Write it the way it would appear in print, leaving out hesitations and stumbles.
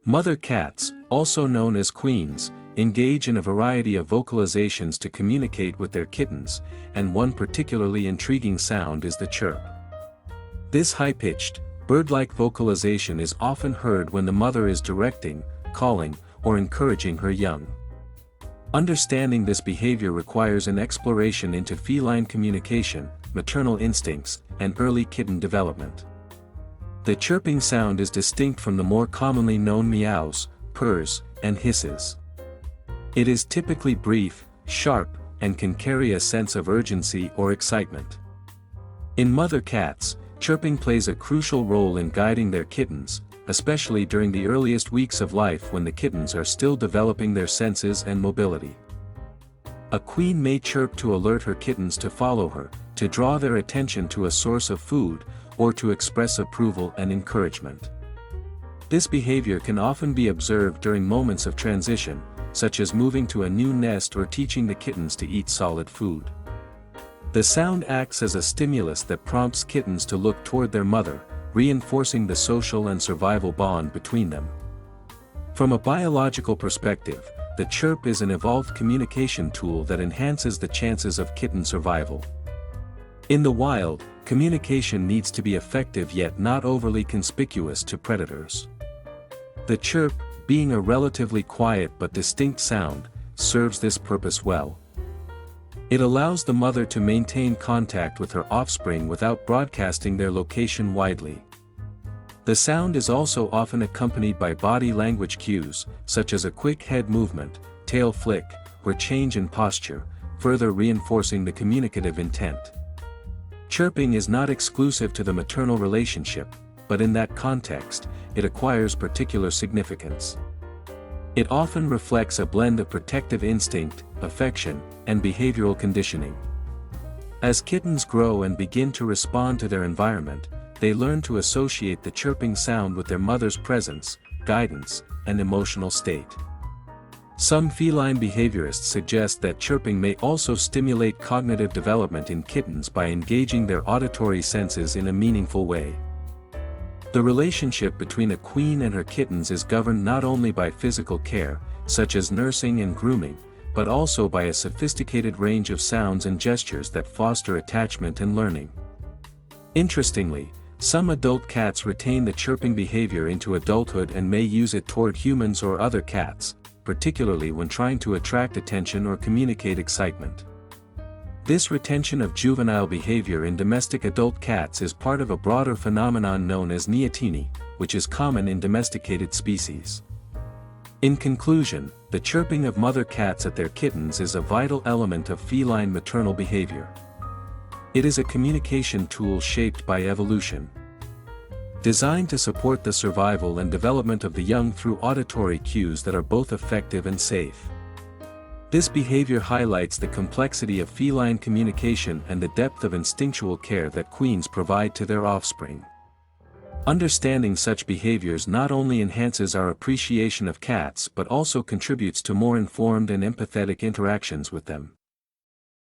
Mother cats, also known as queens, engage in a variety of vocalizations to communicate with their kittens, and one particularly intriguing sound is the chirp. This high-pitched, bird-like vocalization is often heard when the mother is directing, calling, or encouraging her young. Understanding this behavior requires an exploration into feline communication, maternal instincts, and early kitten development. The chirping sound is distinct from the more commonly known meows, purrs, and hisses. It is typically brief, sharp, and can carry a sense of urgency or excitement. In mother cats, chirping plays a crucial role in guiding their kittens, especially during the earliest weeks of life when the kittens are still developing their senses and mobility. A queen may chirp to alert her kittens to follow her, to draw their attention to a source of food, or to express approval and encouragement. This behavior can often be observed during moments of transition, such as moving to a new nest or teaching the kittens to eat solid food. The sound acts as a stimulus that prompts kittens to look toward their mother, reinforcing the social and survival bond between them. From a biological perspective, the chirp is an evolved communication tool that enhances the chances of kitten survival. In the wild, communication needs to be effective yet not overly conspicuous to predators. The chirp, being a relatively quiet but distinct sound, serves this purpose well. It allows the mother to maintain contact with her offspring without broadcasting their location widely. The sound is also often accompanied by body language cues, such as a quick head movement, tail flick, or change in posture, further reinforcing the communicative intent. Chirping is not exclusive to the maternal relationship, but in that context, it acquires particular significance. It often reflects a blend of protective instinct, affection, and behavioral conditioning. As kittens grow and begin to respond to their environment, they learn to associate the chirping sound with their mother's presence, guidance, and emotional state. Some feline behaviorists suggest that chirping may also stimulate cognitive development in kittens by engaging their auditory senses in a meaningful way. The relationship between a queen and her kittens is governed not only by physical care, such as nursing and grooming, but also by a sophisticated range of sounds and gestures that foster attachment and learning. Interestingly, some adult cats retain the chirping behavior into adulthood and may use it toward humans or other cats, particularly when trying to attract attention or communicate excitement. This retention of juvenile behavior in domestic adult cats is part of a broader phenomenon known as neoteny, which is common in domesticated species. In conclusion, the chirping of mother cats at their kittens is a vital element of feline maternal behavior. It is a communication tool shaped by evolution, designed to support the survival and development of the young through auditory cues that are both effective and safe. This behavior highlights the complexity of feline communication and the depth of instinctual care that queens provide to their offspring. Understanding such behaviors not only enhances our appreciation of cats but also contributes to more informed and empathetic interactions with them.